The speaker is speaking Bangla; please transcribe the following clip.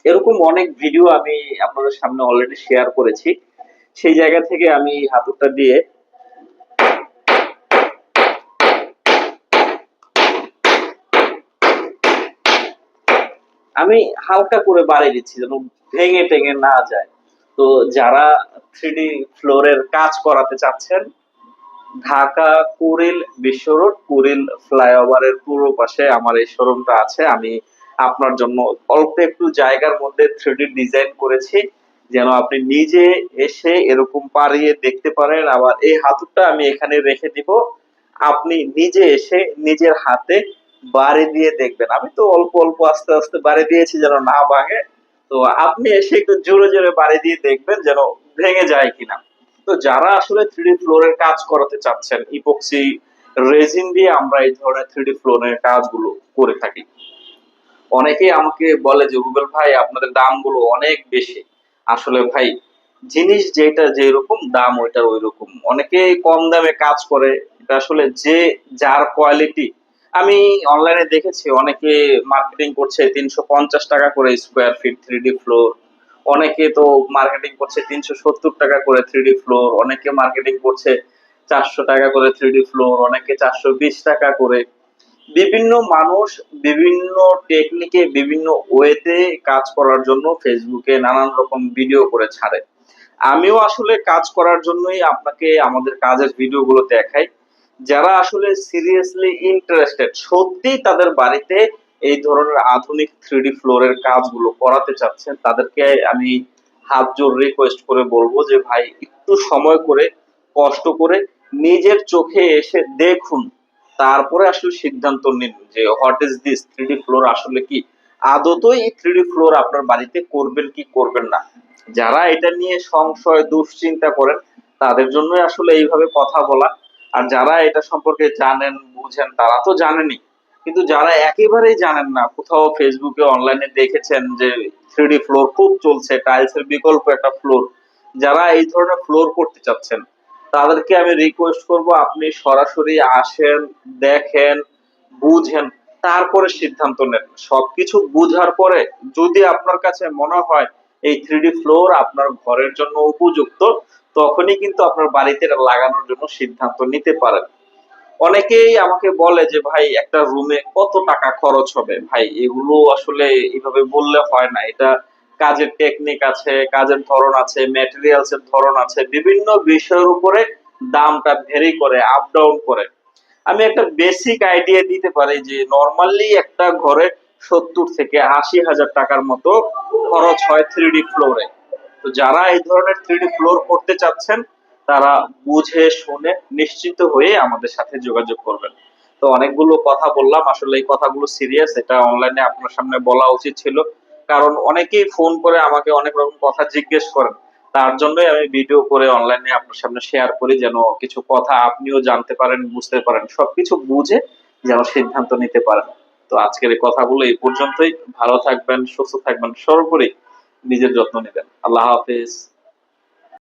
এরকম অনেক ভিডিও আমি আপনাদের সামনে অলরেডি শেয়ার করেছি। সেই জায়গা থেকে আমি হাতুড়টা দিয়ে আমি হালকা করে বাড়িয়ে দিচ্ছি যেন ভেঙে টেঙে না যায়। তো যারা 3D ফ্লোরের কাজ করাতে চাচ্ছেন, ঢাকা কুড়িল বিশ্ব রোড, কুড়িল ফ্লাইওভারের পূর্ব পাশে আমার এই শোরুমটা আছে। আমি আপনার জন্য অল্প একটু জায়গার মধ্যে 3D ডিজাইন করেছি, যেন আপনি নিজে এসে এরকম পারিয়ে দেখতে পারেন। আবার এই হাতুড়টা আমি এখানে রেখে দিব, আপনি নিজে এসে নিজের হাতে বাড়ি দিয়ে দেখবেন। আমি তো অল্প অল্প আস্তে আস্তে বাড়ি দিয়েছি যেন না ভাঙে। তো আপনি এসে একটু জোরে জোরে বাড়ি দিয়ে দেখবেন যেন ভেঙে যায় কিনা। তো যারা আসলে 3D ফ্লোরের কাজ করাতে চাচ্ছেন, ইপক্সি রেজিন দিয়ে আমরা এই ধরনের 3D ফ্লোরের কাজগুলো করে থাকি। অনেকেই আমাকে বলে যে রুবেল ভাই আপনাদের দামগুলো অনেক বেশি। আসলে ভাই, জিনিস যেটা যেরকম দাম ওইটা ওই রকম। অনেকে কম দামে কাজ করে, এটা আসলে যে যার কোয়ালিটি। আমি অনলাইনে দেখেছি অনেকে মার্কেটিং করছে 350 টাকা করে স্কোয়ার ফিট 3D ফ্লোর। অনেকে তো মার্কেটিং করছে 370 টাকা করে 3D ফ্লোর। অনেকে মার্কেটিং করছে 400 টাকা করে 3D ফ্লোর, অনেকে 420 টাকা করে। বিভিন্ন মানুষ বিভিন্ন টেকনিকে বিভিন্ন ওয়েতে কাজ করার জন্য ফেসবুকে নানান রকম ভিডিও করে ছাড়ে। আমিও আসলে কাজ করার জন্যই আপনাকে আমাদের কাজের ভিডিওগুলো দেখাই। যারা আসলে সিরিয়াসলি ইন্টারেস্টেড, সত্যি তাদের বাড়িতে এই ধরনের আধুনিক 3D ফ্লোরের কাজগুলো করাতে চাচ্ছেন, তাদেরকে আমি হাত জোর রিকোয়েস্ট করে বলবো যে ভাই, একটু সময় করে কষ্ট করে নিজের চোখে এসে দেখুন, তারপরে আসলে সিদ্ধান্ত নিন যে what is this 3D floor আসলে কি। আদতই এই 3D ফ্লোর আপনার বাড়িতে করবেন কি করবেন না। যারা এটা নিয়ে সংশয় দুশ্চিন্তা করেন, তাদের জন্যই আসলে এইভাবে কথা বলা। আর যারা এটা সম্পর্কে জানেন বুঝেন তারা তো জানেনই, কিন্তু যারা একেবারেই জানেন না, কোথাও ফেসবুকে অনলাইনে দেখেছেন যে 3D ফ্লোর খুব চলছে, টাইলসের বিকল্প একটা ফ্লোর, যারা এই ধরনের ফ্লোর করতে চাচ্ছেন, তাদেরকে আমি রিকোয়েস্ট করব আপনি সরাসরি আসেন, দেখেন, বুঝেন, তারপরে সিদ্ধান্ত নেন। সবকিছু বুঝার পরে যদি আপনার কাছে মনে হয় এই 3D ফ্লোর আপনার ঘরের জন্য উপযুক্ত, তখনই কিন্তু আপনার বাড়িতে এটা লাগানোর জন্য সিদ্ধান্ত নিতে পারেন। অনেকেই আমাকে বলে যে ভাই, একটা রুমে কত টাকা খরচ হবে? ভাই, এগুলো আসলে এইভাবে বললে হয় না। এটা কাজের টেকনিক আছে, কাজের ধরন আছে, ম্যাটেরিয়ালস এর ধরন আছে, বিভিন্ন বিষয়ের উপরে দামটা ভেরি করে, আপ ডাউন করে। আমি একটা বেসিক আইডিয়া দিতে পারি যে নরমালি একটা ঘরে 70 থেকে 80 হাজার টাকার মতো খরচ হয় 3D ফ্লোরে। তো যারা এই ধরনের 3D ফ্লোর করতে চাচ্ছেন, তারা বুঝে শুনে নিশ্চিন্ত হয়ে আমাদের সাথে যোগাযোগ করবেন। তো অনেকগুলো কথা বললাম, আসলে এই কথাগুলো সিরিয়াস, এটা অনলাইনে আপনার সামনে বলা উচিত ছিল। কারণ অনেকেই ফোন করে আমাকে অনেক রকম কথা জিজ্ঞেস করেন। তার জন্যই আমি ভিডিও করে অনলাইনে আপনার সামনে শেয়ার করি, যেন কিছু কথা আপনিও জানতে পারেন, বুঝতে পারেন, সবকিছু বুঝে যেন সিদ্ধান্ত নিতে পারেন। তো আজকের এই কথাগুলো এই পর্যন্তই। ভালো থাকবেন, সুস্থ থাকবেন, সর্বোপরি নিজের যত্ন নেবেন। আল্লাহ হাফেজ।